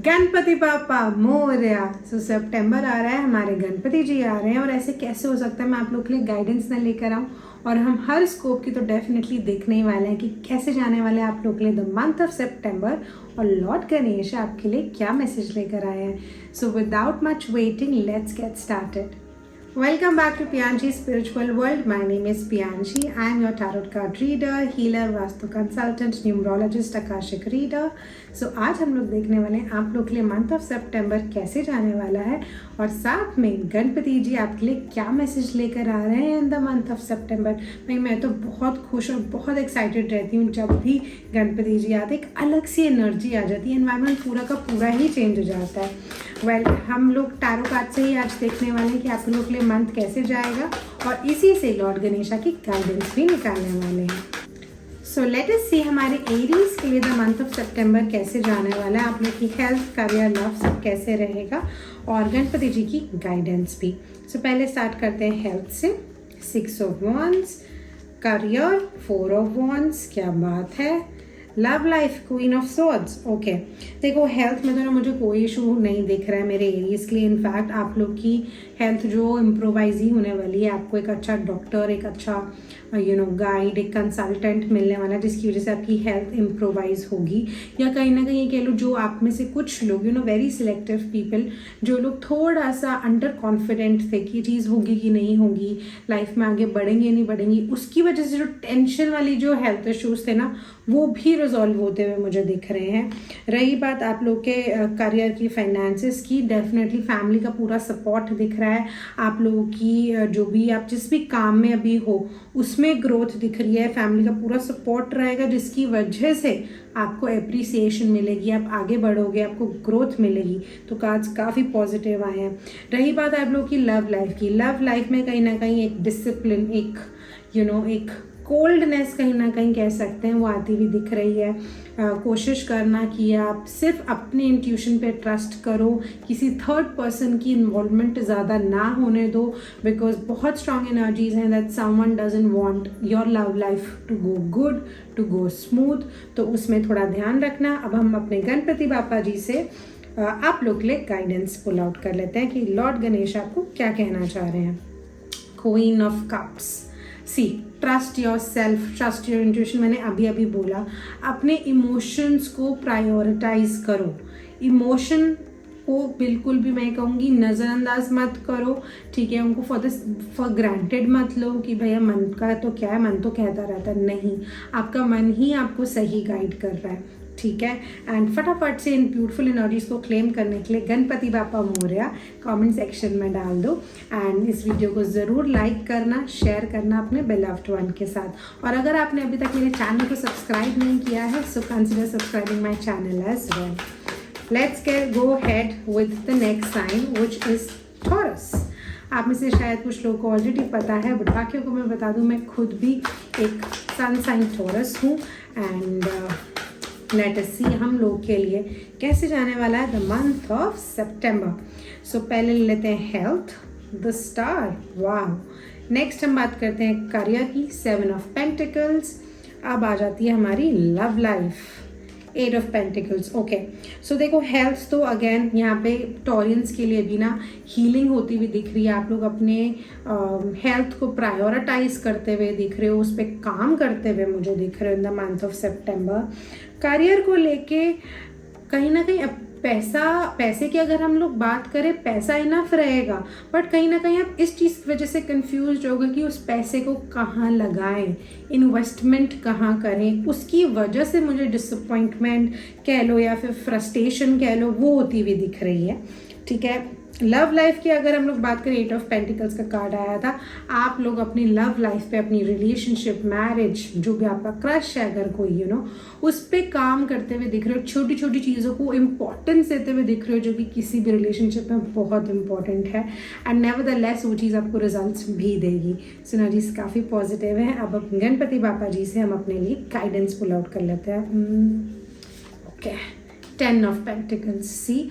गणपति बापा मोरया। सितंबर आ रहा है, हमारे गणपति जी आ रहे हैं और ऐसे कैसे हो सकता है मैं आप लोग के लिए गाइडेंस ना लेकर आऊँ। और हम हर स्कोप की तो डेफिनेटली देखने ही वाले हैं कि कैसे जाने वाले हैं आप लोग के लिए द मंथ ऑफ सितंबर और लॉर्ड गणेश आपके लिए क्या मैसेज लेकर आए हैं। So without much waiting let's get started. Welcome back to Piyanchi's Spiritual World. My name is Piyanchi. I am your tarot card reader, healer, vastu consultant, numerologist, akashic reader. So आज हम लोग देखने वाले हैं आप लोग के लिए मंथ ऑफ सितंबर कैसे जाने वाला है और साथ में गणपति जी आपके लिए क्या मैसेज लेकर आ रहे हैं इन द मंथ ऑफ सितंबर। भाई मैं तो बहुत खुश और बहुत एक्साइटेड रहती हूँ जब भी गणपति जी आते, एक अलग सी एनर्जी आ जाती है, एनवायरनमेंट पूरा का पूरा ही चेंज हो जाता है। हम लोग टैरो कार्ड से ही आज देखने वाले हैं कि आप लोग के लिए मंथ कैसे जाएगा और इसी से लॉर्ड गणेशा की गाइडेंस भी निकालने वाले हैं। सो लेट अस सी हमारे एरीज के लिए द मंथ ऑफ सितंबर कैसे जाने वाला है, आप लोग की हेल्थ, करियर, लव सब कैसे रहेगा और गणपति जी की गाइडेंस भी। सो पहले स्टार्ट करते हैं हेल्थ से। 6 of wands, career 4 of wands, क्या बात है। Love life queen of swords. Okay, देखो हेल्थ में तो ना मुझे कोई इशू नहीं दिख रहा है मेरे एरीज के लिए। इनफैक्ट आप लोग की हेल्थ जो इम्प्रोवाइज ही होने वाली है, आपको एक अच्छा डॉक्टर, एक अच्छा गाइड, एक कंसल्टेंट मिलने वाला है जिसकी वजह से आपकी हेल्थ इम्प्रोवाइज होगी। या कहीं ना कहीं कह लो जो आप में से कुछ लोग वेरी सिलेक्टिव पीपल जो लोग थोड़ा सा अंडर कॉन्फिडेंट थे कि चीज़ होगी कि नहीं होगी, लाइफ में आगे बढ़ेंगे नहीं बढ़ेंगी, उसकी वजह से जो टेंशन वाली जो हेल्थ इश्यूज थे ना वो भी रिजॉल्व होते हुए मुझे दिख रहे हैं। रही बात आप लोग के करियर की, फाइनेंसेस की, डेफिनेटली फैमिली का पूरा सपोर्ट दिख रहा है। आप लोगों की जो भी आप जिस भी काम में अभी हो उसमें ग्रोथ दिख रही है, फैमिली का पूरा सपोर्ट रहेगा जिसकी वजह से आपको एप्रिसिएशन मिलेगी, आप आगे बढ़ोगे, आपको ग्रोथ मिलेगी। तो कार्ड्स काफ़ी पॉजिटिव आए हैं। रही बात आप लोग की लव लाइफ की, लव लाइफ में कहीं ना कहीं एक डिसिप्लिन, एक एक कोल्डनेस कहीं ना कहीं कह सकते हैं वो आती हुई दिख रही है। कोशिश करना कि आप सिर्फ अपने इंट्यूशन पे ट्रस्ट करो, किसी थर्ड पर्सन की इन्वॉल्वमेंट ज़्यादा ना होने दो, बिकॉज बहुत स्ट्रॉन्ग एनर्जीज हैं that someone doesn't want your love life to go good, to go smooth. तो उसमें थोड़ा ध्यान रखना। अब हम अपने गणपति बापा जी से आप लोग के लिए गाइडेंस पुल आउट कर लेते हैं कि लॉर्ड गणेश आपको क्या कहना चाह रहे हैं। Queen of cups. See, trust yourself, trust your intuition. मैंने अभी बोला अपने इमोशंस को प्रायोरिटाइज करो। इमोशन को बिल्कुल भी मैं कहूँगी नज़रअंदाज मत करो, ठीक है। उनको फॉर ग्रांटेड मत लो कि भैया मन का तो क्या है, मन तो कहता रहता है। नहीं, आपका मन ही आपको सही गाइड कर रहा है, ठीक है। एंड फटाफट से इन ब्यूटीफुल एनर्जीज को क्लेम करने के लिए गणपति बापा मोरया कमेंट सेक्शन में डाल दो। एंड इस वीडियो को ज़रूर लाइक करना, शेयर करना अपने बेलव्ड वन के साथ। और अगर आपने अभी तक मेरे चैनल को सब्सक्राइब नहीं किया है so consider subscribing my channel as well. Let's go head with the next sign which is Taurus. आप में से शायद कुछ लोगों को ऑलरेडी पता है, बट बाकियों को मैं बता दूं मैं खुद भी एक सन साइन टॉरस हूँ। एंड लेट अस सी हम लोग के लिए कैसे जाने वाला है द मंथ ऑफ सितंबर। सो पहले ले लेते हैं health, the star, wow. Next हम बात करते हैं करियर की, 7 ऑफ पेंटिकल्स। अब आ जाती है हमारी love life, 8 of pentacles. Okay, so देखो हेल्थ तो अगेन यहाँ पे टॉरियंस के लिए भी ना हीलिंग होती हुई दिख रही है। आप लोग अपने हेल्थ को प्रायोरिटाइज करते हुए दिख रहे हो, उस पर काम करते हुए मुझे दिख रहे हो in the month of September. Career को लेके कहीं ना कहीं पैसे की अगर हम लोग बात करें, पैसा इनफ रहेगा, बट कहीं ना कहीं आप इस चीज़ की वजह से कंफ्यूज होगे कि उस पैसे को कहाँ लगाएं, इन्वेस्टमेंट कहाँ करें। उसकी वजह से मुझे डिसअपॉइंटमेंट कह लो या फिर फ्रस्ट्रेशन कह लो वो होती हुई दिख रही है, ठीक है। लव लाइफ की अगर हम लोग बात करें, 8 ऑफ पेंटिकल्स का कार्ड आया था। आप लोग अपनी लव लाइफ पे, अपनी रिलेशनशिप, मैरिज, जो भी आपका क्रश है अगर कोई उस पर काम करते हुए दिख रहे हो। छोटी छोटी चीज़ों को इम्पोर्टेंस देते हुए दिख रहे हो जो कि किसी भी रिलेशनशिप में बहुत इंपॉर्टेंट है। एंड नेवरदलेस वो चीज़ आपको रिजल्ट्स भी देगी। सो एनर्जीज काफ़ी पॉजिटिव है। अब गणपति बापा जी से हम अपने लिए गाइडेंस पुल आउट कर लेते हैं। Okay, 10 of pentacles. सी,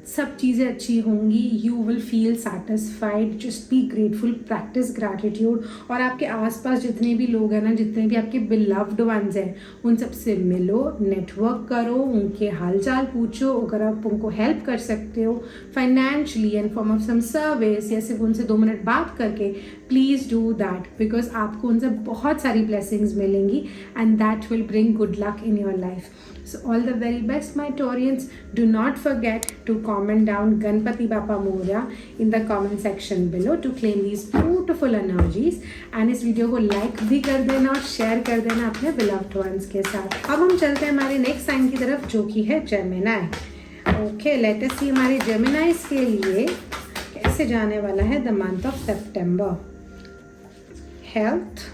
सब चीज़ें अच्छी होंगी, you will feel satisfied, just be grateful, practice gratitude. और आपके आसपास जितने भी लोग हैं ना, जितने भी आपके बिलव्ड वंस हैं, उन सबसे मिलो, नेटवर्क करो, उनके हालचाल पूछो, अगर आप उनको हेल्प कर सकते हो financially and form of some service, या सिर्फ उनसे 2 मिनट बात करके, प्लीज़ डू दैट, बिकॉज आपको उनसे बहुत सारी ब्लेसिंग्स मिलेंगी and that will bring good luck in your life. So all the very best, my Taurians. Do not forget to comment down Ganpati Bappa Moria in the comment section below to claim these beautiful energies. And इस video को like भी कर देना और share कर देना अपने beloved ones के साथ. अब हम चलते हैं हमारे नेक्स्ट साइन की तरफ, जो कि है जेमिनाई. ओके, लेट अस सी हमारे जेमिनाइज के लिए कैसे जाने वाला है the month of September. Health,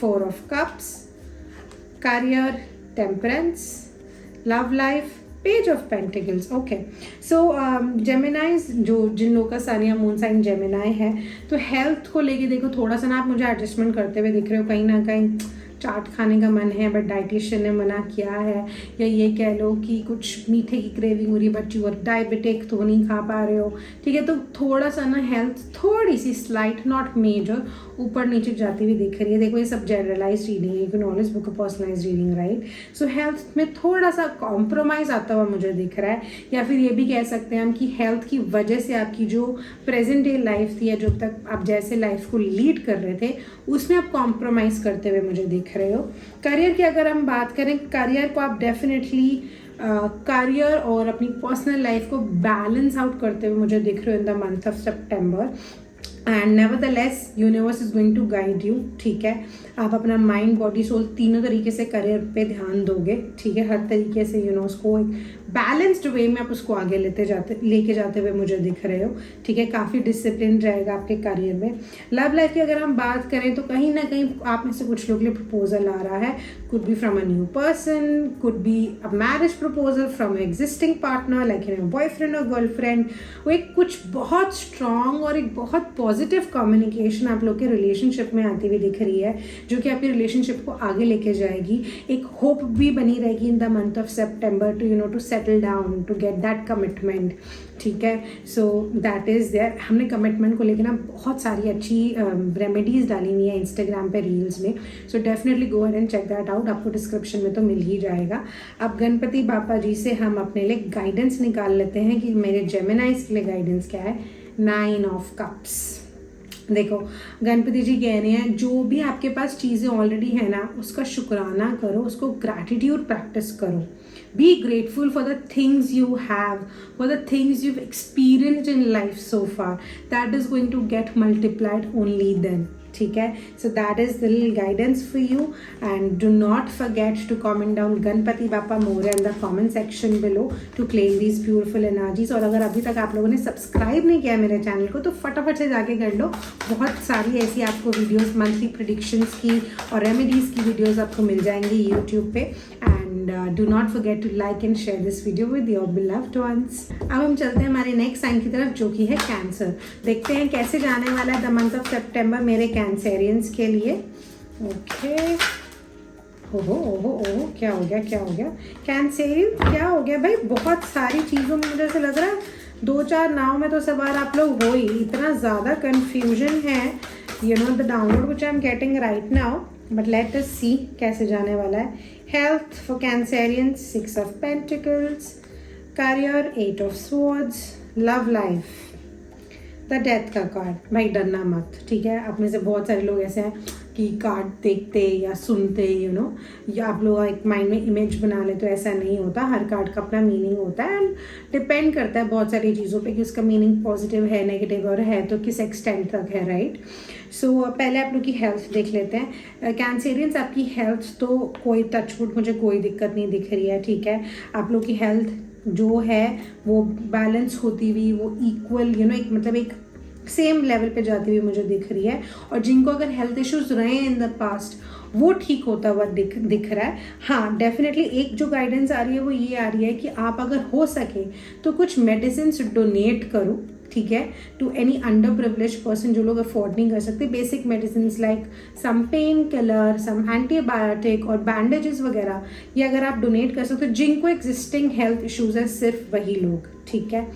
4 of Cups, career, temperance, love life, page of pentacles. Okay, सो जेमिनाइज, जो जिन लोगों का सन या मून साइन जेमिनाई है, तो हेल्थ को लेके देखो थोड़ा सा ना आप मुझे एडजस्टमेंट करते हुए दिख रहे हो. कहीं ना कहीं चाट खाने का मन है बट डाइटिशियन ने मना किया है, या ये कह लो कि कुछ मीठे की क्रेविंग हो रही है बट यू आर डायबिटिक, तो नहीं खा पा रहे हो. ठीक है, तो थोड़ा सा ना हेल्थ थोड़ी सी स्लाइट, नॉट मेजर, ऊपर नीचे जाती हुई दिख रही है. देखो ये सब जनरलाइज रीडिंग है, you can always book a personalize reading, right. So health में थोड़ा सा कॉम्प्रोमाइज आता हुआ मुझे दिख रहा है, या फिर ये भी कह सकते हैं हम कि हेल्थ की वजह से आपकी जो प्रेजेंट डे लाइफ थी, या जो तक आप जैसे लाइफ को लीड कर रहे थे, उसमें आप कॉम्प्रोमाइज करते हुए मुझे दिख रहे हो. करियर की अगर हम बात करें, करियर को आप डेफिनेटली करियर और अपनी पर्सनल लाइफ को बैलेंस आउट करते हुए मुझे दिख रहे हो in the month of September. And nevertheless universe is going to guide you. ठीक है, आप अपना माइंड, बॉडी, सोल तीनों तरीके से करियर पे ध्यान दोगे. ठीक है, हर तरीके से उसको एक बैलेंस्ड वे में आप उसको आगे लेके जाते हुए मुझे दिख रहे हो. ठीक है, काफ़ी डिसिप्लिन रहेगा आपके करियर में. लव लाइफ की अगर हम बात करें तो कहीं ना कहीं आप में से कुछ लोग के लिए प्रपोजल आ रहा है. Could be from a new person, could be a marriage proposal from existing partner like you know boyfriend और गर्लफ्रेंड. वो एक कुछ बहुत स्ट्रांग और एक बहुत पॉजिटिव कम्युनिकेशन आप लोग के रिलेशनशिप में आती हुई दिख रही है, जो कि आपकी रिलेशनशिप को आगे लेके जाएगी. एक होप भी बनी रहेगी in the month of September to settle down, to get that commitment. ठीक है, सो दैट इज़ देयर. हमने कमिटमेंट को लेकर ना बहुत सारी अच्छी रेमेडीज़ डाली हुई है इंस्टाग्राम पे रील्स में. So definitely go ahead and check that out, आपको डिस्क्रिप्शन में तो मिल ही जाएगा. अब गणपति बापा जी से हम अपने लिए गाइडेंस निकाल लेते हैं कि मेरे जेमिनाइज के लिए गाइडेंस क्या है. 9 of Cups. देखो गणपति जी कह रहे हैं जो भी आपके पास चीज़ें ऑलरेडी है ना, उसका शुक्राना करो, उसको ग्रैटिट्यूड प्रैक्टिस करो. Be grateful for the things you have, for the things you experienced in life so far. That is going to get multiplied only then. ठीक है, so that is the little guidance for you. And do not forget to comment down Ganpati Bappa Morya in the comment section below to claim these beautiful energies. और अगर अभी तक आप लोगों ने subscribe नहीं किया मेरे चैनल को, तो फटाफट से जाके कर लो. बहुत सारी ऐसी आपको वीडियोस, मंथली प्रेडिक्शंस की और रेमेडीज़ की वीडियोस आपको मिल जाएंगी यूट्यूब पे. And do not forget to like and share this video with your beloved ones. अब हम चलते हैं हमारे नेक्स्ट साइन की तरफ, जो कि है कैंसर. देखते हैं कैसे जाने वाला है द मंथ ऑफ सितंबर मेरे कैंसरियंस के लिए. ओके, ओहो ओहो ओहो, क्या हो गया कैंसरियन, क्या हो गया भाई. बहुत सारी चीज़ों में मुझे ऐसा लग रहा है 2-4 नाव में तो सवार आप लोग हो ही. इतना ज़्यादा कन्फ्यूजन है, you know the download which I am getting right now. But let us see कैसे जाने वाला है. Health for Cancerians, 6 of Pentacles, career 8 of Swords, love life the Death का कार्ड. भाई डरना मत. ठीक है, आप में से बहुत सारे लोग ऐसे हैं कि कार्ड देखते या सुनते या आप लोग एक माइंड में इमेज बना ले, तो ऐसा नहीं होता. हर कार्ड का अपना मीनिंग होता है एंड डिपेंड करता है बहुत सारी चीज़ों पे कि उसका मीनिंग पॉजिटिव है, नेगेटिव, और है तो किस एक्सटेंट तक है, राइट. सो पहले आप लोग की हेल्थ देख लेते हैं. कैंसरियंस, आपकी हेल्थ तो कोई टचवुड मुझे कोई दिक्कत नहीं दिख रही है. ठीक है, आप लोग की हेल्थ जो है वो बैलेंस होती हुई, वो इक्वल एक सेम लेवल पे जाती हुई मुझे दिख रही है. और जिनको अगर हेल्थ इश्यूज रहे हैं इन द पास्ट, वो ठीक होता हुआ दिख रहा है. हाँ, डेफिनेटली एक जो गाइडेंस आ रही है वो ये आ रही है कि आप अगर हो सके तो कुछ मेडिसिन डोनेट करो. ठीक है, to any under privilege person जो लोग अफोर्ड नहीं कर सकते, basic medicine like some pain killer, some antibiotic और बैंडेजेस वगैरह, ये अगर आप डोनेट कर सकते हो जिनको एग्जिस्टिंग हेल्थ इश्यूज है, सिर्फ वही लोग, ठीक है।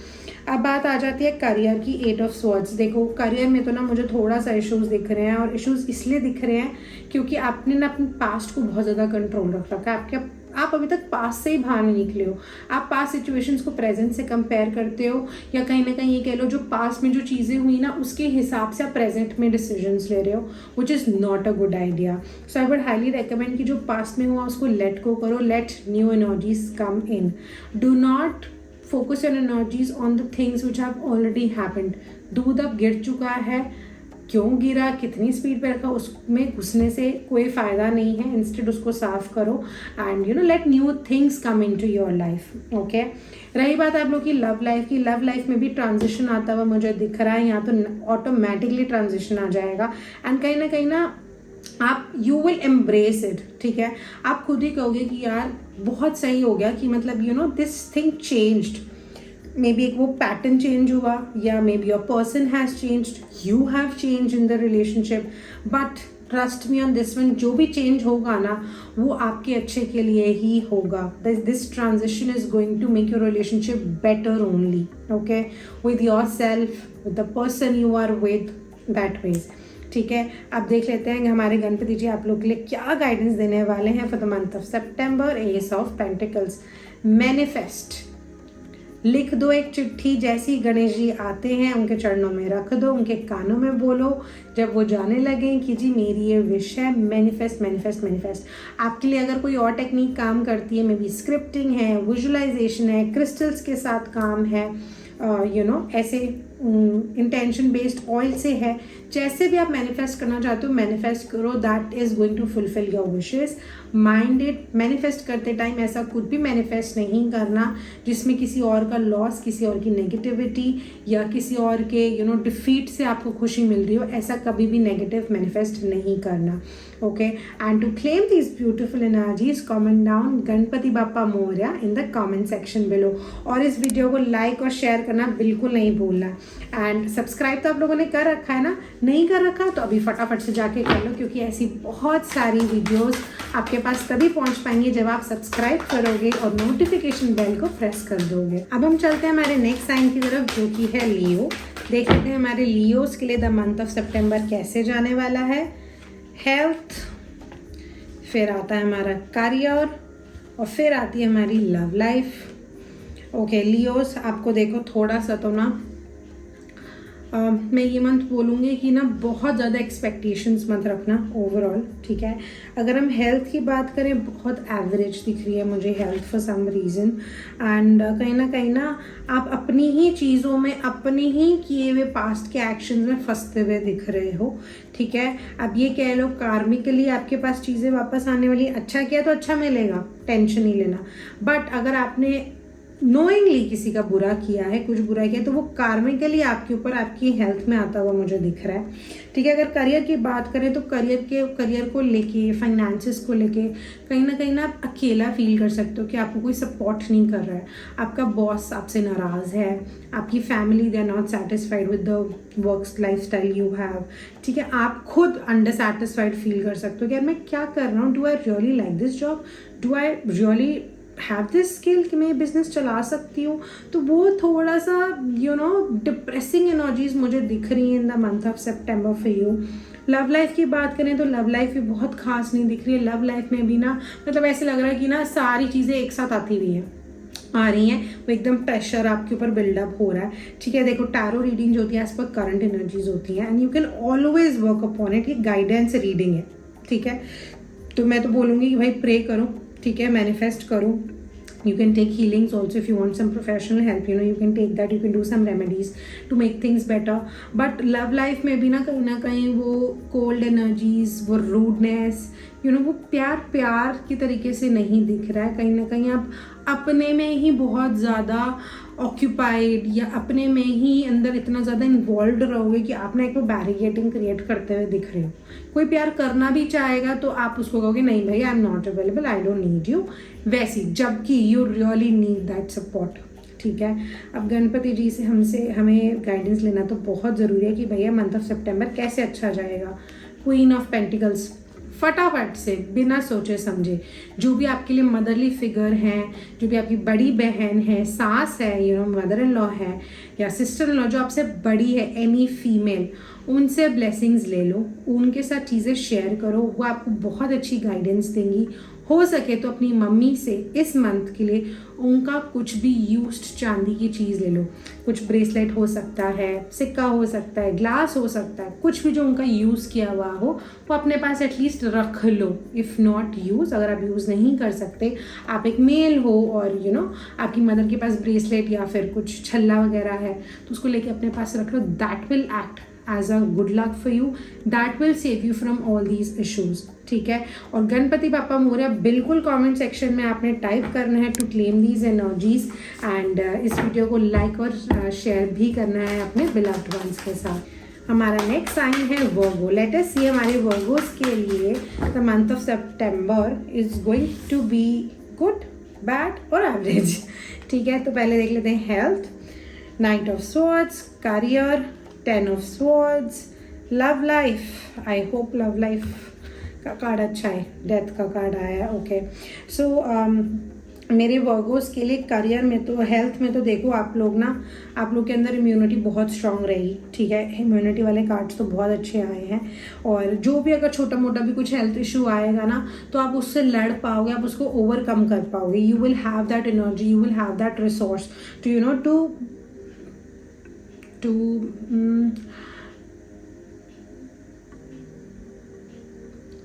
अब बात आ जाती है करियर की, 8 ऑफ स्वॉर्ड्स। देखो करियर में तो ना मुझे थोड़ा सा इश्यूज दिख रहे हैं, और इश्यूज इसलिए दिख रहे हैं क्योंकि आपने ना अपने पास्ट को बहुत ज़्यादा कंट्रोल रख रखा है। आप अभी तक पास्ट से ही बाहर नहीं निकले हो। आप पास्ट सिचुएशंस को प्रेजेंट से कंपेयर करते हो, या कहीं ना कहीं ये कह लो जो पास्ट में जो चीज़ें हुई ना उसके हिसाब से आप प्रेजेंट में डिसीजंस ले रहे हो, which is not a good idea. So I would highly recommend कि जो पास्ट में हुआ उसको लेट गो करो, let new energies come in. Do not focus your energies on the things which have already happened. दूध अब गिर चुका है, क्यों गिरा, कितनी स्पीड पे रखा, उसमें घुसने से कोई फ़ायदा नहीं है। इंस्टेड उसको साफ करो and let new things come into your life, okay. रही बात आप लोग की लव लाइफ की, लव लाइफ में भी ट्रांजिशन आता हुआ मुझे दिख रहा है। यहाँ तो ऑटोमेटिकली ट्रांजिशन आ जाएगा, एंड कहीं ना आप यू विल एम्ब्रेस इट, ठीक है। आप खुद ही कहोगे कि यार बहुत सही हो गया, कि मतलब this thing changed. May be एक वो पैटर्न चेंज हुआ, या may be your person has changed, you have change in the relationship, but trust me on this one, जो भी चेंज होगा ना वो आपके अच्छे के लिए ही होगा। This transition is going to make your relationship better only, okay, with yourself, with the person you are with, that ways, ठीक है। अब देख लेते हैं कि हमारे गणपति जी आप लोग के लिए क्या गाइडेंस देने वाले हैं for the month of September. S of pentacles, manifest. लिख दो एक चिट्ठी, जैसे ही गणेश जी आते हैं उनके चरणों में रख दो, उनके कानों में बोलो, जब वो जाने लगे कि जी मेरी ये विश है, मैनिफेस्ट मैनिफेस्ट मैनिफेस्ट। आपके लिए अगर कोई और टेक्निक काम करती है, मे बी स्क्रिप्टिंग है, विजुअलाइजेशन है, क्रिस्टल्स के साथ काम है, ऐसे इंटेंशन बेस्ड ऑयल से है, जैसे भी आप मैनिफेस्ट करना चाहते हो मैनिफेस्ट करो, that is going to fulfil your wishes. Mind it, manifest करते टाइम ऐसा कुछ भी मैनिफेस्ट नहीं करना जिसमें किसी और का लॉस, किसी और की नेगेटिविटी या किसी और के डिफीट से आपको खुशी मिल रही हो, ऐसा कभी भी नेगेटिव मैनिफेस्ट नहीं करना, okay. And to claim this beautiful energies comment down Ganpati Bappa Morya in the comment section below, और इस वीडियो को लाइक और शेयर करना बिल्कुल नहीं भूलना। एंड सब्सक्राइब तो आप लोगों ने कर रखा है ना, नहीं कर रखा तो अभी फटाफट से जाके कर लो, क्योंकि ऐसी बहुत सारी वीडियोस आपके पास तभी पहुंच पाएंगे जब आप सब्सक्राइब करोगे और नोटिफिकेशन बेल को प्रेस कर दोगे। अब हम चलते हैं हमारे नेक्स्ट साइन की तरफ, जो कि है लियो। देख लेते हैं हमारे लियोस के लिए द मंथ ऑफ सितंबर कैसे जाने वाला है। हेल्थ, फिर आता है हमारा करियर, और फिर आती है हमारी लव लाइफ। ओके लियोस, आपको देखो थोड़ा सा तो ना मैं ये मंथ बोलूँगी कि ना बहुत ज़्यादा एक्सपेक्टेशंस मत रखना ओवरऑल, ठीक है। अगर हम हेल्थ की बात करें, बहुत एवरेज दिख रही है मुझे health for some reason, and कहीं ना आप अपनी ही चीज़ों में, अपने ही किए हुए पास्ट के एक्शंस में फंसते हुए दिख रहे हो, ठीक है। अब ये कह लो कार्मिकली आपके पास चीज़ें वापस आने वाली, अच्छा किया तो अच्छा मिलेगा, टेंशन नहीं लेना। बट अगर आपने नोइंगली किसी का बुरा किया है, कुछ बुरा किया, तो वो कार्मिकली आपके ऊपर, आपकी हेल्थ में आता हुआ मुझे दिख रहा है, ठीक है। अगर करियर की बात करें तो करियर को लेके, फाइनेंसेस को लेके कहीं ना आप अकेला फील कर सकते हो कि आपको कोई सपोर्ट नहीं कर रहा है, आपका बॉस आपसे नाराज़ है, आपकी family they are not satisfied with the work lifestyle you have, ठीक है। आप खुद अनडिसैटिस्फाइड फील कर सकते हो कि यार मैं क्या कर रहा हूँ, do I really like this job, do I really have this skill कि मैं बिजनेस चला सकती हूँ। तो वो थोड़ा सा डिप्रेसिंग एनर्जीज मुझे दिख रही है in the month of September for you. Love life की बात करें तो लव लाइफ भी बहुत खास नहीं दिख रही है। लव लाइफ में भी ना मतलब ऐसे लग रहा है कि ना सारी चीज़ें एक साथ आती हुई हैं, आ रही हैं, वो एकदम प्रेशर आपके ऊपर बिल्डअप हो रहा है, ठीक है। देखो टैरो रीडिंग जो होती है एज पर करंट एनर्जीज होती हैं, and you can always work upon it. ये गाइडेंस रीडिंग है, ठीक है। तो मैं तो बोलूँगी कि भाई प्रे करो, ठीक है, मैनिफेस्ट करो। You can take healings also if you want some professional help, you can take that, you can do some remedies to make things better. But love life में भी ना कहीं वो cold energies, वो rudeness, वो प्यार की तरीके से नहीं दिख रहा है। कहीं ना कहीं आप अपने में ही बहुत ज़्यादा ऑक्यूपाइड या अपने में ही अंदर इतना ज़्यादा इन्वॉल्व रहोगे कि आप ना एक वो बैरिकेडिंग क्रिएट करते हुए दिख रहे हो। कोई प्यार करना भी चाहेगा तो आप उसको कहोगे नहीं भाई, I am not available, I don't need you, वैसी, जबकि you really need that support, ठीक है। अब गणपति जी से हमें गाइडेंस लेना तो बहुत ज़रूरी है कि भैया मंथ ऑफ सितंबर कैसे अच्छा जाएगा। क्वीन ऑफ पेंटिकल्स, फटाफट से बिना सोचे समझे, जो भी आपके लिए मदरली फिगर हैं, जो भी आपकी बड़ी बहन है, सास है, मदर इन लॉ है या सिस्टर इन लॉ जो आपसे बड़ी है, एनी फीमेल, उनसे ब्लेसिंग्स ले लो, उनके साथ चीज़ें शेयर करो, वो आपको बहुत अच्छी गाइडेंस देंगी। हो सके तो अपनी मम्मी से इस मंथ के लिए उनका कुछ भी यूज्ड चांदी की चीज़ ले लो, कुछ ब्रेसलेट हो सकता है, सिक्का हो सकता है, ग्लास हो सकता है, कुछ भी जो उनका यूज़ किया हुआ हो वो अपने पास एटलीस्ट रख लो। इफ़ नॉट यूज़, अगर आप यूज़ नहीं कर सकते, आप एक मेल हो और आपकी मदर के पास ब्रेसलेट या फिर कुछ छल्ला वगैरह है तो उसको लेके अपने पास रख लो। That will act as a good luck for you, that will save you from all these issues, ठीक है। और गणपति बापा मोरया बिल्कुल कमेंट सेक्शन में आपने टाइप करना है to claim these energies and इस वीडियो को लाइक और शेयर भी करना है अपने बिलव्ड वंस के साथ। हमारा नेक्स्ट साइन है वर्गो। लेट अस सी हमारे वर्गोस के लिए the month of September is going to be good, bad और एवरेज, ठीक है। तो पहले देख लेते हैं health, night of swords, career, 10 of swords, love life, I hope love life का कार्ड अच्छा है, डेथ का कार्ड आया है, ओके। सो मेरे वर्गोस के लिए करियर में तो, हेल्थ में तो देखो आप लोग के अंदर इम्यूनिटी बहुत स्ट्रांग रहेगी, ठीक है। इम्यूनिटी वाले कार्ड्स तो बहुत अच्छे आए हैं और जो भी अगर छोटा मोटा भी कुछ हेल्थ इशू आएगा ना तो आप उससे लड़ पाओगे, आप उसको ओवरकम कर पाओगे। You will have that energy, you will have that resource to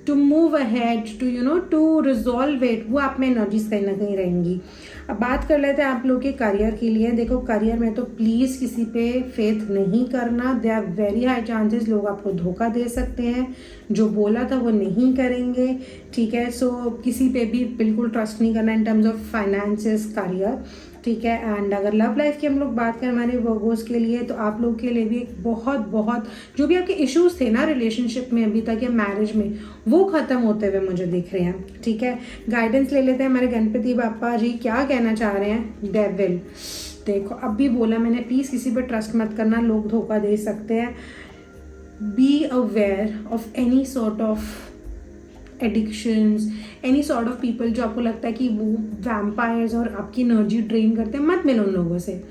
to move ahead, to resolve it, वो आप में एनर्जीज कहीं ना कहीं रहेंगी। अब बात कर लेते हैं आप लोग के करियर के लिए। देखो करियर में तो प्लीज़ किसी पे फेथ नहीं करना, they are very high chances लोग आपको धोखा दे सकते हैं, जो बोला था वो नहीं करेंगे, ठीक है। सो किसी पे भी बिल्कुल ट्रस्ट नहीं करना in terms of finances, career, ठीक है। एंड अगर लव लाइफ की हम लोग बात करें हमारे वर्गोस के लिए तो आप लोग के लिए भी एक बहुत जो भी आपके इश्यूज थे ना रिलेशनशिप में अभी तक या मैरिज में, वो ख़त्म होते हुए मुझे दिख रहे हैं, ठीक है। गाइडेंस ले लेते हैं हमारे गणपति बापा जी क्या कहना चाह रहे हैं। डेविल, देखो अब भी बोला मैंने, प्लीज़ किसी पर ट्रस्ट मत करना, लोग धोखा दे सकते हैं। Be aware of any sort of addictions, any sort of people जो आपको लगता है कि वो वैम्पायर्स और आपकी एनर्जी ड्रेन करते हैं, मत मिलो उन लोगों से,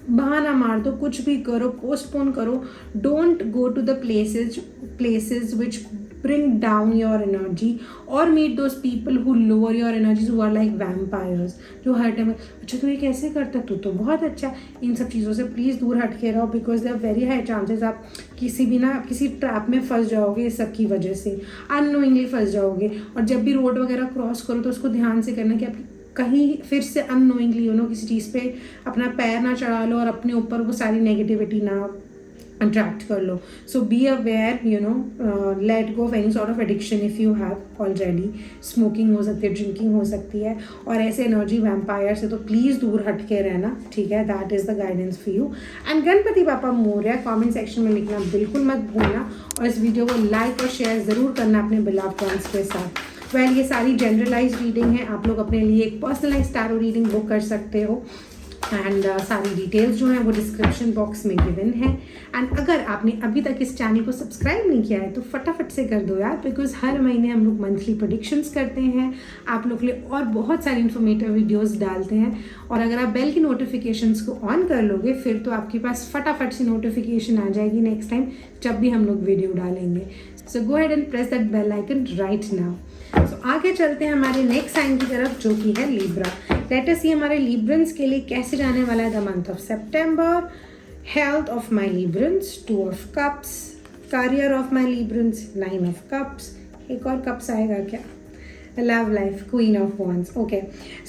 बहाना मार दो, कुछ भी करो, पोस्टपोन करो। Don't go to the places which bring down your energy or meet those people who lower your energies, who are like vampires, जो हर टाइम अच्छा तू ये कैसे करता, तू तो बहुत अच्छा, इन सब चीज़ों से प्लीज़ दूर हट के रहो, because they are very high chances आप किसी ट्रैप में फंस जाओगे इस सब की वजह से, अननोइंगली फंस जाओगे। और जब भी रोड वगैरह क्रॉस करो तो उसको ध्यान से करना कि आप कहीं फिर से अननोइंगली किसी चीज़ पे अपना पैर ना चढ़ा लो और अपने ऊपर वो सारी नेगेटिविटी ना अट्रैक्ट कर लो। So be aware, let go of any sort of addiction if you have already. Smoking हो सकती है, ड्रिंकिंग हो सकती है, और ऐसे एनर्जी वैम्पायर से तो प्लीज़ दूर हट के रहना, ठीक है। That is the guidance for you. And Ganpati बापा मोरया कमेंट सेक्शन में लिखना बिल्कुल मत भूलना और इस वीडियो को लाइक और शेयर ज़रूर करना अपने बिलव्ड वंस के साथ। वेल ये सारी जनरलाइज रीडिंग है, आप लोग अपने लिए एक पर्सनलाइज टैरो रीडिंग बुक कर सकते हो एंड सारी डिटेल्स जो हैं वो डिस्क्रिप्शन बॉक्स में गिवन है। एंड अगर आपने अभी तक इस चैनल को सब्सक्राइब नहीं किया है तो फटाफट से कर दो यार, बिकॉज हर महीने हम लोग मंथली प्रेडिक्शंस करते हैं आप लोग के लिए और बहुत सारी इन्फॉर्मेटिव वीडियोस डालते हैं। और अगर आप बेल की नोटिफिकेशंस को ऑन कर लोगे फिर तो आपके पास फटाफट से नोटिफिकेशन आ जाएगी नेक्स्ट टाइम जब भी हम लोग वीडियो डालेंगे। So go ahead and press that bell icon right now. So आगे चलते हैं हमारे नेक्स्ट साइन की तरफ जो कि है लिब्रा। लेट अस सी हमारे लिब्रंस के लिए कैसे जाने वाला है the month of September. Health of my Librans, 2 of Cups, career of my Librans, 9 of cups, एक और कप्स आएगा क्या, love life, queen of wands, okay.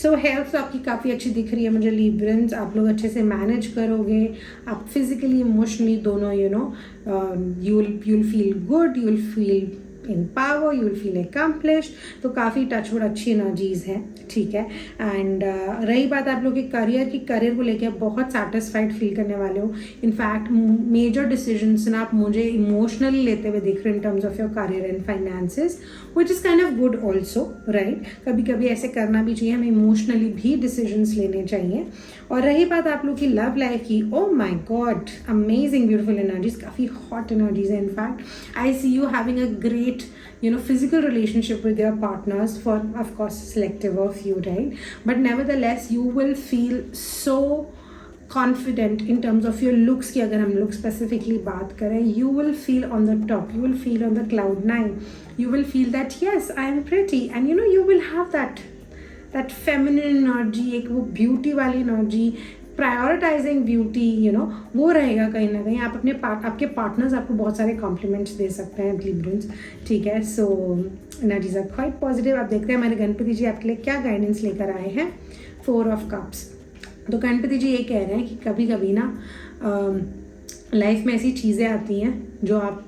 So health तो आपकी काफ़ी अच्छी दिख रही है मुझे लिब्रंस, आप लोग अच्छे से मैनेज करोगे, आप फिजिकली इमोशनली दोनों you will feel good, you will feel in power, you will feel accomplished, तो काफ़ी टचवुड अच्छी एनर्जीज हैं, ठीक है। एंड रही बात आप लोग के करियर की, करियर को लेकर आप बहुत सेटिस्फाइड फील करने वाले हो। इनफैक्ट मेजर डिसीजंस ना आप मुझे इमोशनली लेते हुए दिख रहे हैं in terms of your career and finances, which is kind of good also, right. कभी कभी ऐसे करना भी चाहिए, हमें इमोशनली भी डिसीजंस लेने चाहिए। और रही बात आप लोग की लव लाइफ की, oh my God, amazing beautiful energies, काफ़ी हॉट एनर्जीज है. In fact I see you having a great physical relationship with your partners, for of course selective of you, right? But nevertheless you will feel so confident in terms of your looks कि अगर हम look specifically बात करें, you will feel on the top, you will feel on the cloud 9, you will feel that yes I am pretty, and you will have that feminine energy, एक वो beauty वाली energy, prioritising beauty, वो रहेगा कहीं ना कहीं. आप आपके पार्टनर्स आपको बहुत सारे कॉम्प्लीमेंट्स दे सकते हैं लिब्रन्स. ठीक है, सो एनर्जीज आर क्वाइट पॉजिटिव. आप देखते हैं हमारे गणपति जी आपके लिए क्या गाइडेंस लेकर आए हैं. 4 ऑफ कप्स. तो गणपति जी ये कह रहे हैं कि कभी कभी ना लाइफ में ऐसी चीज़ें आती हैं जो आप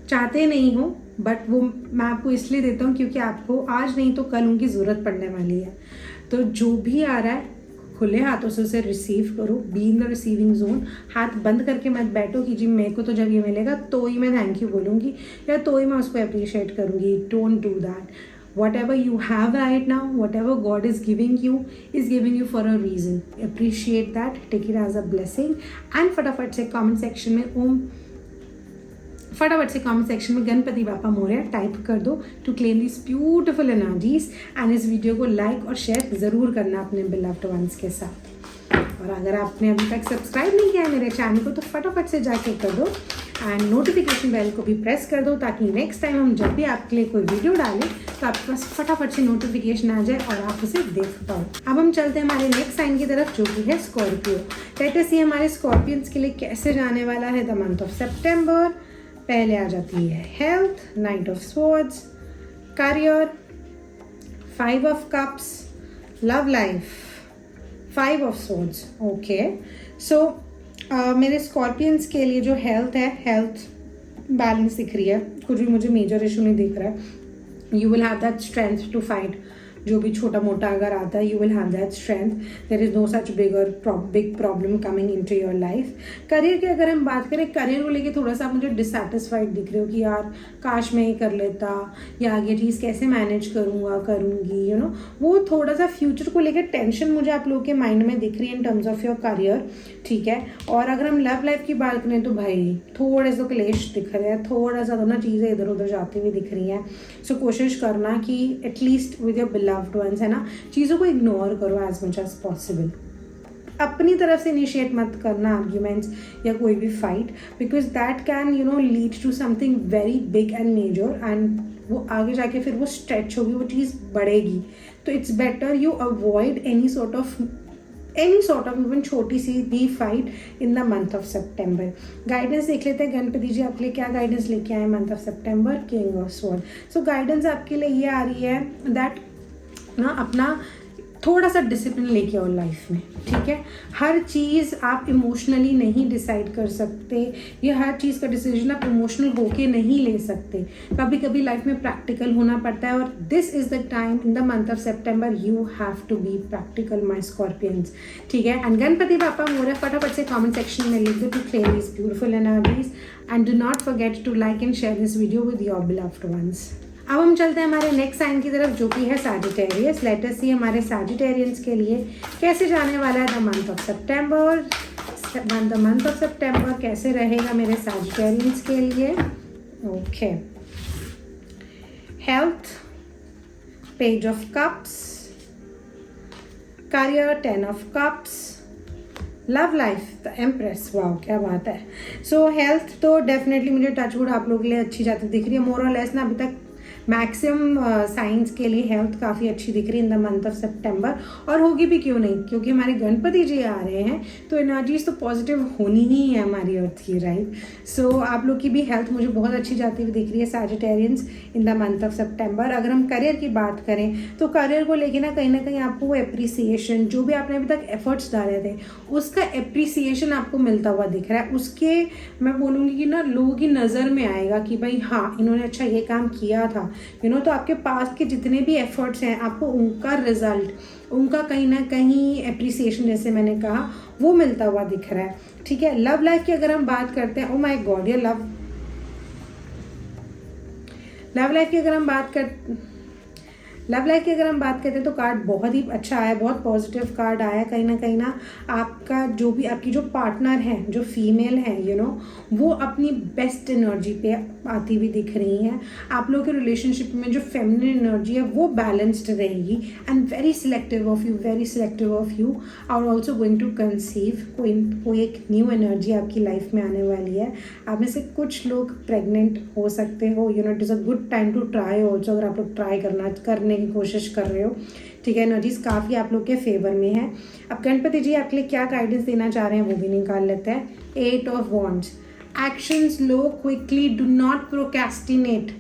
चाहते नहीं हो, बट वो मैं आपको इसलिए देता हूँ क्योंकि आपको आज नहीं तो कल उनकी ज़रूरत पड़ने वाली है. तो जो भी आ रहा है खुले हाथों से उसे रिसीव करो. Be in the receiving zone. हाथ बंद करके मत बैठो कि जी मेरे को तो जब ये मिलेगा तो ही मैं थैंक यू बोलूँगी या तो ही मैं उसको अप्रिशिएट करूँगी. Don't do that. whatever you have right now, whatever God is giving you for a reason. Appreciate that, take it as a blessing. And फटाफट से कमेंट सेक्शन में गणपति बापा मोरया टाइप कर दो to claim this beautiful energies. And इस video को like और share ज़रूर करना अपने बिलव्ड वंस के साथ. और अगर आपने अभी तक सब्सक्राइब नहीं किया है मेरे चैनल को तो फटाफट से जाके कर दो एंड नोटिफिकेशन बेल को भी प्रेस कर दो ताकि नेक्स्ट टाइम हम जब भी आपके लिए कोई वीडियो डालें तो आपके पास फटाफट से नोटिफिकेशन आ जाए और आप उसे देख पाओ. अब हम चलते हैं हमारे नेक्स्ट साइन की तरफ जो कि है स्कॉर्पियो. लेट अस सी हमारे स्कॉर्पियंस के लिए कैसे जाने वाला है द मंथ ऑफ सितंबर. पहले आ जाती है health, night of swords, career, 5 of Cups, love life, 5 of Swords. Okay, so मेरे स्कॉर्पियंस के लिए जो हेल्थ है, हेल्थ बैलेंस दिख रही है, कुछ भी मुझे मेजर इशू नहीं दिख रहा है. You will have that strength to fight. जो भी छोटा मोटा अगर आता है you will have that strength. There is no such big problem coming into your life. Career की अगर हम बात करें, करियर को लेके थोड़ा सा मुझे डिससेटिस्फाइड दिख रहे हो कि यार काश मैं ये कर लेता या आगे चीज़ कैसे मैनेज करूँगी. वो थोड़ा सा फ्यूचर को लेकर टेंशन मुझे आप लोगों के माइंड में दिख रही है in terms of your career. ठीक है, और अगर हम लव लाइफ की बात करें तो भाई थोड़े से क्लेश दिख रहे हैं, थोड़ा सा तो ना चीज़ें इधर उधर जाती हुई दिख रही हैं. सो कोशिश करना कि at least with your beloved ones है ना, चीज़ों को इग्नोर करो एज मच एज पॉसिबल. अपनी तरफ से इनिशिएट मत करना आर्ग्यूमेंट्स या कोई भी fight, because that can lead to something very big and major and वो आगे जाके फिर वो स्ट्रेच होगी, वो चीज़ बढ़ेगी. तो it's better you avoid any sort of even छोटी सी भी fight in the month of September. Guidance देख लेते हैं गणपति जी आपके लिए क्या गाइडेंस लेके आए month of September. King of sword. So guidance आपके लिए ये आ रही है दैट ना अपना थोड़ा सा डिसिप्लिन लेके आओ लाइफ में. ठीक है, हर चीज़ आप इमोशनली नहीं डिसाइड कर सकते, या हर चीज़ का डिसीजन आप इमोशनल होके नहीं ले सकते. कभी कभी लाइफ में प्रैक्टिकल होना पड़ता है और this is the time in the month of September you have to be practical my Scorpions. ठीक है, एंड गणपति बापा मोरया फटाफट से कमेंट सेक्शन में लिख दो to claim this beautiful energies and do not forget to like and share this video with your beloved ones. अब हम चलते हैं हमारे नेक्स्ट साइन की तरफ जो कि है सैजिटेरियस. लेट अस सी हमारे सैजिटेरियंस के लिए कैसे जाने वाला है the month of September. The month of September कैसे रहेगा मेरे सैजिटेरियंस के लिए. Okay, health, Page of Cups, career 10 of Cups, love life the Empress. Wow क्या बात है. सो हेल्थ तो डेफिनेटली मुझे टचवुड आप लोगों के लिए अच्छी जाती दिख रही है. मोर और लेस ना अभी तक मैक्सिमम साइंस के लिए हेल्थ काफ़ी अच्छी दिख रही है इन द मंथ ऑफ सितंबर. और होगी भी क्यों नहीं, क्योंकि हमारे गणपति जी आ रहे हैं तो एनर्जीज तो पॉजिटिव होनी ही है हमारी अर्थ की, राइट. सो आप लोग की भी हेल्थ मुझे बहुत अच्छी जाती हुई दिख रही है Sagittarians in the month of September. अगर हम करियर की बात करें तो करियर को लेके ना कहीं आपको वो एप्रिसिएशन, जो भी आपने अभी तक एफर्ट्स डाले थे उसका एप्रिसिएशन आपको मिलता हुआ दिख रहा है. उसके मैं बोलूँगी कि ना लोगों की नज़र में आएगा कि भाई हाँ इन्होंने अच्छा ये काम किया था. तो आपके पास के जितने भी एफर्ट्स हैं आपको उनका रिजल्ट, उनका कहीं ना कहीं एप्रिसिएशन जैसे मैंने कहा वो मिलता हुआ दिख रहा है. ठीक है, लव लाइफ की अगर हम बात करते हैं, ओ माय गॉड ये लव लाइफ की अगर हम बात कर लव लाइफ की अगर हम बात करते हैं तो कार्ड बहुत ही अच्छा आया, बहुत पॉजिटिव कार्ड आया। कहीं ना आपका जो भी आपकी जो पार्टनर है, जो फीमेल है वो अपनी बेस्ट एनर्जी पे आती हुई दिख रही है। आप लोगों के रिलेशनशिप में जो फेमिनिन एनर्जी है वो बैलेंस्ड रहेगी and very selective of you are also going to conceive. कोई एक न्यू एनर्जी आपकी लाइफ में आने वाली है। आप में से कुछ लोग प्रेग्नेंट हो सकते हो, it is a good time to try also, अगर आप लोग ट्राई करने की कोशिश कर रहे हो। ठीक है, एनर्जीज काफ़ी आप लोग के फेवर में है। अब गणपति जी आपके लिए क्या गाइडेंस देना चाह रहे हैं वो भी निकाल लेते हैं। 8 ऑफ वॉन्ड्स, एक्शंस लो quickly, do not procrastinate,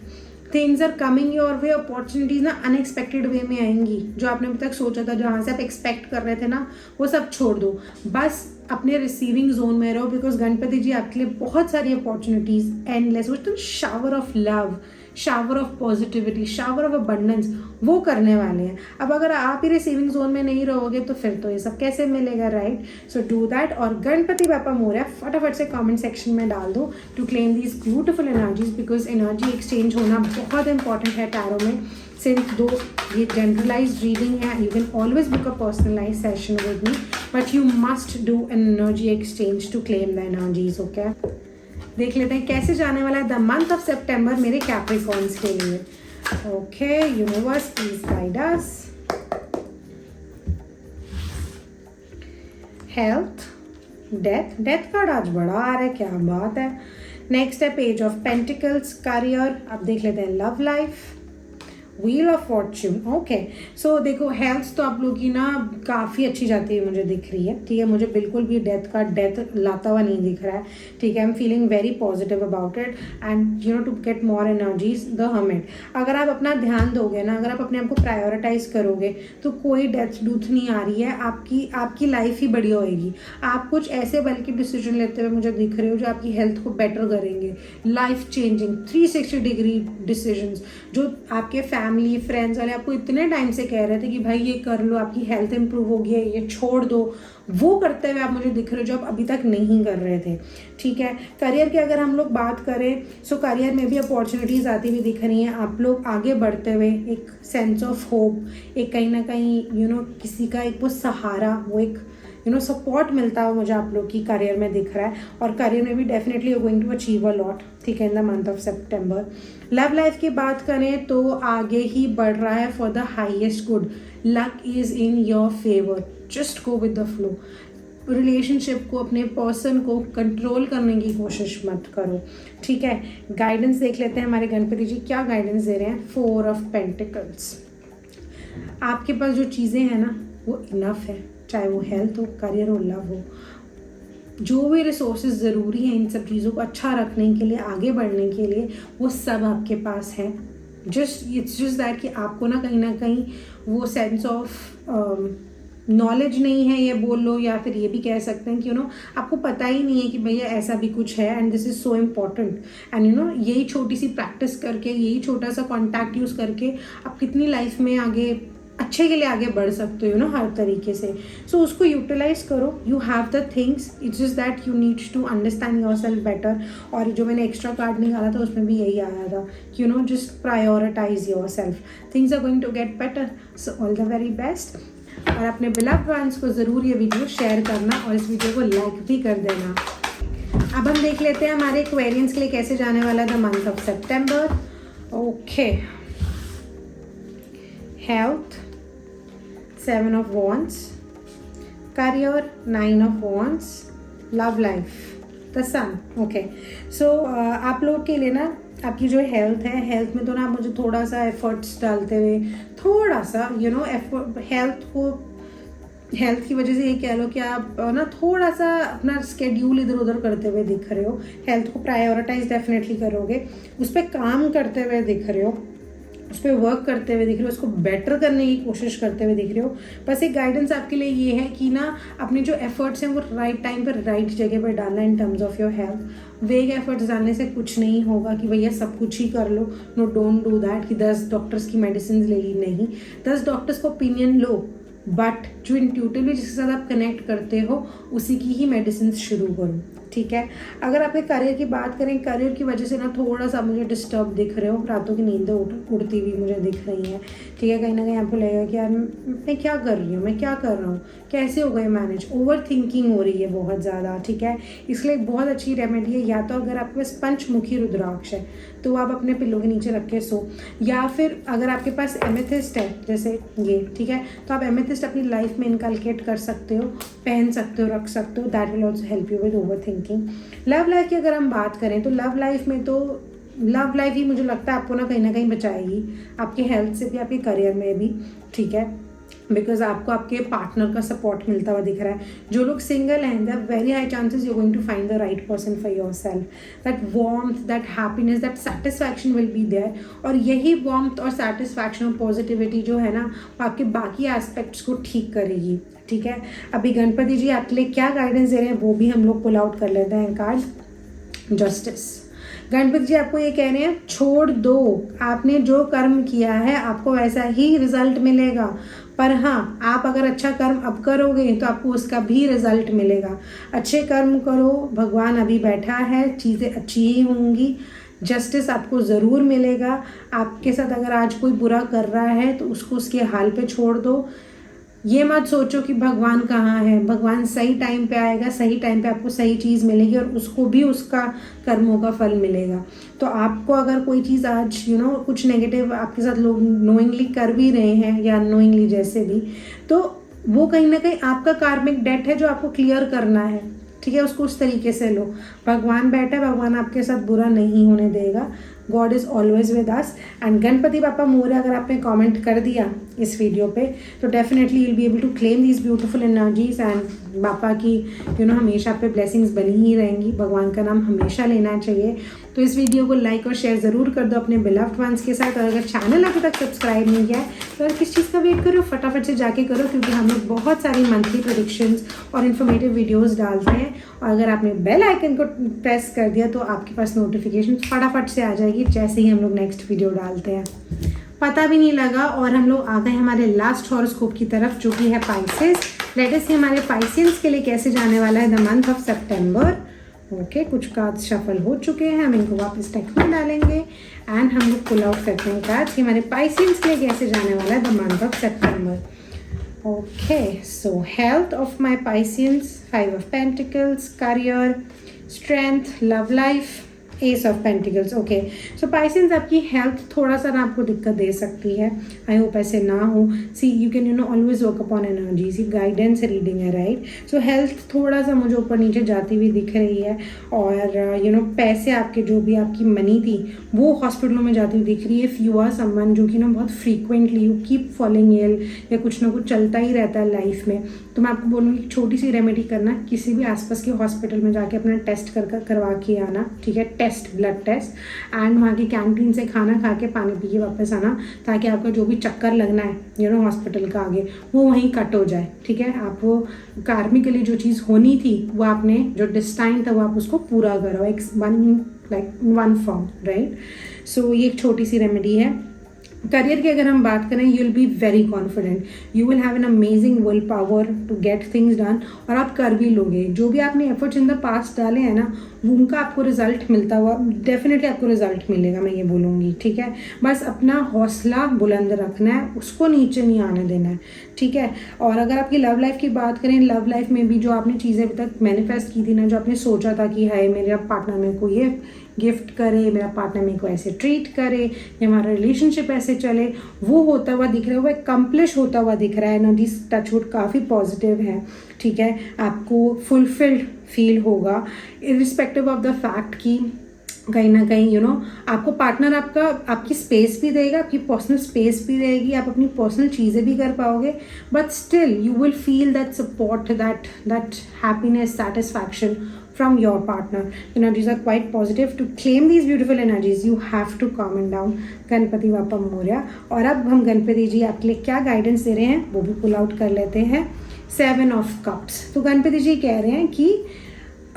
things are coming your way, opportunities ना अनएक्सपेक्टेड वे में आएंगी। जो आपने अभी तक सोचा था, जहाँ से आप एक्सपेक्ट कर रहे थे ना, वो सब छोड़ दो, बस अपने रिसीविंग जोन में रहो। बिकॉज गणपति जी आपके लिए बहुत सारी अपॉर्चुनिटीज एंडलेस, वो तो shower of love, shower of positivity, shower of abundance वो करने वाले हैं। अब अगर आप ही रिसीविंग जोन में नहीं रहोगे तो फिर तो ये सब कैसे मिलेगा, राइट? So do that. और गणपति बापा मोरया फटाफट से कमेंट सेक्शन में डाल दो to claim these beautiful energies, because energy exchange होना बहुत इंपॉर्टेंट है टैरो में। सिंस दो ये जनरलाइज्ड रीडिंग है, you can always book a personalize session with me, but you must do an energy exchange to claim the energies. Okay, देख लेते हैं कैसे जाने वाला है द मंथ ऑफ सितंबर मेरे कैप्रिकॉर्न्स के लिए। Okay, universe please guide us. Health, death card आज बड़ा आ रहा है, क्या बात है। नेक्स्ट है पेज ऑफ पेंटिकल्स, करियर। अब देख लेते हैं love life, Wheel of Fortune. Okay, so देखो हेल्थ तो आप लोग की ना काफ़ी अच्छी जाती है, मुझे दिख रही है। ठीक है, मुझे बिल्कुल भी डेथ लाता हुआ नहीं दिख रहा है। ठीक है, I am feeling very positive about it and to get more energies the hermit. अगर आप अपना ध्यान दोगे ना, अगर आप अपने आप को प्रायोरिटाइज करोगे तो कोई डेथ डूथ नहीं आ रही है, आपकी लाइफ ही बढ़िया होएगी। आप कुछ ऐसे बल्कि डिसीजन लेते हुए मुझे दिख रहे हो जो आपकी हेल्थ को बेटर करेंगे, लाइफ चेंजिंग 360 डिग्री डिसीजंस, जो आपके फैमिली फ्रेंड्स वाले आपको इतने टाइम से कह रहे थे कि भाई ये कर लो, आपकी हेल्थ इंप्रूव होगी, ये छोड़ दो, वो करते हुए आप मुझे दिख रहे हो जो आप अभी तक नहीं कर रहे थे। ठीक है, करियर की अगर हम लोग बात करें, सो करियर में भी अपॉर्चुनिटीज़ आती हुई दिख रही हैं। आप लोग आगे बढ़ते हुए एक सेंस ऑफ होप, एक कहीं ना कहीं किसी का एक वो सहारा, वो एक सपोर्ट मिलता हुआ मुझे आप लोग की करियर में दिख रहा है। और करियर में भी definitely you going to achieve a lot. ठीक है, in the month of September. Love life की बात करें तो आगे ही बढ़ रहा है for the highest good, luck is in your favour, just go with the flow. Relationship को, अपने पर्सन को कंट्रोल करने की कोशिश मत करो। ठीक है, गाइडेंस देख लेते हैं हमारे गणपति जी क्या गाइडेंस दे रहे हैं। 4 ऑफ पेंटिकल्स, आपके पास जो चीज़ें हैं ना वो इनफ है, चाहे वो हेल्थ हो, करियर हो, लव हो, जो भी रिसोर्सेज ज़रूरी हैं इन सब चीज़ों को अच्छा रखने के लिए, आगे बढ़ने के लिए, वो सब आपके पास है। इट्स जस्ट दैट कि आपको ना कहीं वो सेंस ऑफ नॉलेज नहीं है, ये बोल लो, या फिर ये भी कह सकते हैं कि आपको पता ही नहीं है कि भैया ऐसा भी कुछ है and this is so important. And यही छोटी सी प्रैक्टिस करके, यही छोटा सा कॉन्टैक्ट यूज़ करके आप कितनी लाइफ में आगे अच्छे के लिए आगे बढ़ सकते हो हर तरीके से। सो उसको यूटिलाइज करो, you have the things, it's just that you need to understand yourself better. और जो मैंने एक्स्ट्रा कार्ड निकाला था उसमें भी यही आया था कि just prioritize yourself, things are going to get better. So all the very best. और अपने बिलव्ड वंस को ज़रूर ये वीडियो शेयर करना और इस वीडियो को लाइक भी कर देना। अब हम देख लेते हैं हमारे एक्वेरियंस के लिए कैसे जाने वाला the month of September. Okay, health 7 of wands, career 9 of wands, love life the sun। okay, so आप लोग के लिए ना आपकी जो हेल्थ है, हेल्थ में तो ना मुझे थोड़ा सा एफर्ट्स डालते हुए, थोड़ा सा हेल्थ की वजह से ये कह लो कि आप ना थोड़ा सा अपना स्केड्यूल इधर उधर करते हुए दिख रहे हो। हेल्थ को प्रायोरिटाइज डेफिनेटली करोगे, उस पर काम करते हुए दिख रहे हो, उस पर वर्क करते हुए दिख रहे हो, उसको बेटर करने की कोशिश करते हुए दिख रहे हो। बस एक गाइडेंस आपके लिए ये है कि ना अपने जो एफर्ट्स हैं वो राइट टाइम पर राइट जगह पर डालना in terms of your health. वेग एफर्ट्स डालने से कुछ नहीं होगा कि भैया सब कुछ ही कर लो। नो, डोंट डू दैट कि 10 डॉक्टर्स की मेडिसिन ले ली, नहीं। 10 डॉक्टर्स को ओपिनियन लो, बट जो इंट्यूटिवली जिसके साथ आप कनेक्ट करते हो उसी की ही मेडिसिन शुरू करो। ठीक है। अगर आपके करियर की बात करें, करियर की वजह से ना थोड़ा सा मुझे डिस्टर्ब दिख रहे हो, रातों की नींदें उड़ती हुई मुझे दिख रही हैं, ठीक है। कहीं ना कहीं आपको लगेगा कि यार मैं क्या कर रही हूँ, मैं क्या कर रहा हूँ, कैसे हो गए मैनेज, ओवर थिंकिंग हो रही है बहुत ज़्यादा, ठीक है। इसलिए बहुत अच्छी रेमेडी है, या तो अगर आपके पास पंचमुखी रुद्राक्ष है तो आप अपने पिल्लों के नीचे रख के सो, या फिर अगर आपके पास एमेथिस्ट है जैसे ये, ठीक है, तो आप एमेथिस्ट अपनी लाइफ में इनकलकेट कर सकते हो, पहन सकते हो, रख सकते हो। That will also help you with over thinking. Love life की अगर हम बात करें तो लव लाइफ में तो लव लाइफ ही मुझे लगता है आपको ना कहीं बचाएगी, आपके हेल्थ से भी, आपके करियर में भी, ठीक है। बिकॉज आपको आपके पार्टनर का सपोर्ट मिलता हुआ दिख रहा है। जो लोग सिंगल हैं, there very high chances you going to find the right person for yourself. That warmth, that happiness, that satisfaction will be there, और यही वार्मथ और सेटिस्फैक्शन और पॉजिटिविटी जो है ना आपके बाकी एस्पेक्ट्स को ठीक करेगी, ठीक है। अभी गणपति जी आपके लिए क्या गाइडेंस दे रहे हैं वो भी हम लोग पुल आउट कर लेते हैं कार्ड। जस्टिस, गणपति जी आपको ये कह रहे हैं छोड़ दो, आपने जो कर्म किया है आपको वैसा ही रिजल्ट मिलेगा, पर हाँ आप अगर अच्छा कर्म अब करोगे तो आपको उसका भी रिजल्ट मिलेगा। अच्छे कर्म करो, भगवान अभी बैठा है, चीज़ें अच्छी ही होंगी, जस्टिस आपको ज़रूर मिलेगा। आपके साथ अगर आज कोई बुरा कर रहा है तो उसको उसके हाल पे छोड़ दो। ये मत सोचो कि भगवान कहाँ है, भगवान सही टाइम पे आएगा, सही टाइम पे आपको सही चीज़ मिलेगी और उसको भी उसका कर्मों का फल मिलेगा। तो आपको अगर कोई चीज़ आज कुछ नेगेटिव आपके साथ लोग नोइंगली कर भी रहे हैं या अननोइंगली जैसे भी, तो वो कहीं ना कहीं आपका कार्मिक डेट है जो आपको क्लियर करना है, ठीक है। उसको उस तरीके से लो, भगवान बैठा है, भगवान आपके साथ बुरा नहीं होने देगा। God is always with us. And Ganpati बापा मोरया अगर आपने कमेंट कर दिया इस वीडियो पे तो definitely you will be able to claim these beautiful energies, and Bappa की हमेशा आप पे ब्लेसिंग्स बनी ही रहेंगी। भगवान का नाम हमेशा लेना चाहिए। तो इस वीडियो को लाइक और शेयर ज़रूर कर दो अपने बिलव्ड वंस के साथ, और अगर चैनल अभी तक सब्सक्राइब नहीं किया है तो अगर किस चीज़ का वेट करो, फटाफट से जाके करो, क्योंकि हम लोग बहुत सारी मंथली प्रेडिक्शंस और इन्फॉर्मेटिव वीडियोस डालते हैं। और अगर आपने बेल आइकन को प्रेस कर दिया तो आपके पास नोटिफिकेशन फटाफट से आ जाएगी जैसे ही हम लोग नेक्स्ट वीडियो डालते हैं। पता भी नहीं लगा और हम लोग आ गए हमारे लास्ट हॉरोस्कोप की तरफ, जो कि है पाइसेस। लेट अस सी हमारे पाइसियंस के लिए कैसे जाने वाला है the month of September. Okay, कुछ कार्ड्स शफल हो चुके हैं, हम इनको वापस डेक में डालेंगे एंड हम लोग पुल आउट करते हैं कार्ड्स कि हमारे पाइसियंस के लिए कैसे जाने वाला है the month of September. Okay, so health of my Pisceans, 5 of pentacles, career, strength, love life, S of pentacles. Okay, so Pisceans आपकी हेल्थ थोड़ा सा ना आपको दिक्कत दे सकती है, आई होप ऐसे ना हो। See you can always work upon energies, ये गाइडेंस रीडिंग है, राइट। सो हेल्थ थोड़ा सा मुझे ऊपर नीचे जाती हुई दिख रही है, और पैसे आपके जो भी आपकी मनी थी वो हॉस्पिटलों में जाती हुई दिख रही है। इफ़ यू आर समवन जो कि बहुत फ्रीक्वेंटली यू कीप फॉलिंग इल या कुछ ना कुछ चलता ही रहता है लाइफ में, तो मैं आपको बोलूँगी छोटी सी रेमेडी करना, किसी भी आसपास के हॉस्पिटल में जाके अपना टेस्ट करवा के आना, ठीक है, ब्लड टेस्ट, एंड वहाँ की कैंटीन से खाना खा के पानी पी के वापस आना, ताकि आपका जो भी चक्कर लगना है हॉस्पिटल का आगे वो वहीं कट हो जाए, ठीक है। आप वो कार्मिकली जो चीज़ होनी थी वो आपने जो डिस्टाइन था वो आप उसको पूरा करो, वन फॉर्म, राइट। सो ये एक छोटी सी रेमेडी है। करियर की अगर हम बात करें, you will be very confident, you will have an amazing will power to get things done, और आप कर भी लोगे। जो भी आपने एफर्ट्स इन द पास्ट डाले हैं ना, उनका आपको रिजल्ट मिलता हुआ डेफिनेटली आपको रिजल्ट मिलेगा, मैं ये बोलूँगी, ठीक है। बस अपना हौसला बुलंद रखना है, उसको नीचे नहीं आने देना है, ठीक है। और अगर आपकी लव लाइफ की बात करें, लव लाइफ में भी जो आपने चीज़ें अभी तक मैनिफेस्ट की थी ना, जो आपने सोचा था कि हाय मेरे पार्टनर मेरे को ये गिफ्ट करे, मेरा पार्टनर मेरे को ऐसे ट्रीट करे, या हमारा रिलेशनशिप ऐसे चले, वो होता हुआ दिख रहा है, वो एकम्प्लिश होता हुआ दिख रहा है। एनर्जी टचवुड काफ़ी पॉजिटिव है, ठीक है। आपको फुलफिल्ड फील होगा इरिस्पेक्टिव ऑफ द फैक्ट कि कहीं ना कहीं आपको पार्टनर आपकी स्पेस भी देगा, आपकी पर्सनल स्पेस भी रहेगी, आप अपनी पर्सनल चीज़ें भी कर पाओगे, but still you will feel that support, that happiness, satisfaction from your partner. Energies are quite positive. To claim these beautiful energies, you have to calm down. Ganpati बापा मोरया। और अब हम गणपति जी आपके लिए क्या गाइडेंस दे रहे हैं वो भी पुल आउट कर लेते हैं। 7 ऑफ कप्स। तो गणपति जी कह रहे हैं कि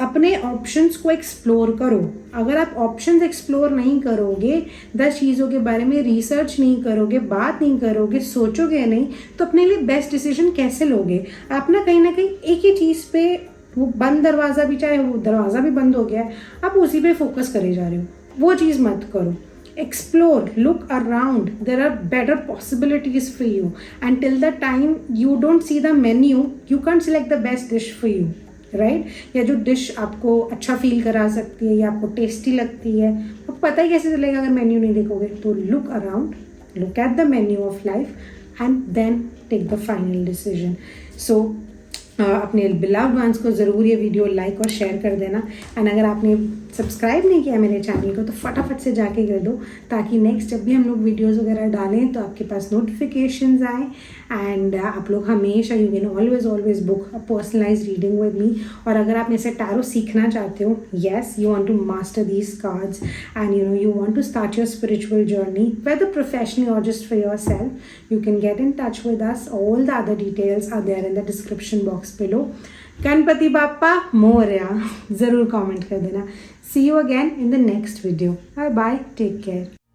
अपने ऑप्शंस को एक्सप्लोर करो। अगर आप ऑप्शंस एक्सप्लोर नहीं करोगे, 10 चीज़ों के बारे में रिसर्च नहीं करोगे, बात नहीं करोगे, सोचोगे नहीं, तो अपने लिए बेस्ट डिसीजन कैसे लोगे। आप ना कहीं एक ही चीज़ पे वो बंद दरवाज़ा भी, चाहे वो दरवाज़ा भी बंद हो गया है, आप उसी पे फोकस करे जा रहे हो, वो चीज़ मत करो. Explore, look around. There are better possibilities for you. Until the time you don't see the menu, you can't select the best dish for you, right? या जो डिश आपको अच्छा फील करा सकती है या आपको टेस्टी लगती है, आपको पता ही कैसे चलेगा अगर मेन्यू नहीं देखोगे. तो look around, look at the menu of life and then take the final decision. So अपने बिलव्ड वंस को ज़रूर ये वीडियो लाइक और शेयर कर देना. एंड अगर आपने सब्सक्राइब नहीं किया मेरे चैनल को तो फटाफट से जाके कर दो, ताकि नेक्स्ट जब भी हम लोग वीडियोस वगैरह डालें तो आपके पास नोटिफिकेशंस आए. एंड आप लोग हमेशा, you can always book a personalize reading with me. और अगर आप मेरे टैरो सीखना चाहते हो, yes, you want to master these cards and you want to start your spiritual journey, whether professionally और just for yourself, you can get in touch with us. All the other details are there in the description box below. Ganpati Bappa Morya ज़रूर comment कर देना. See you again in the next video. Bye bye. Take care.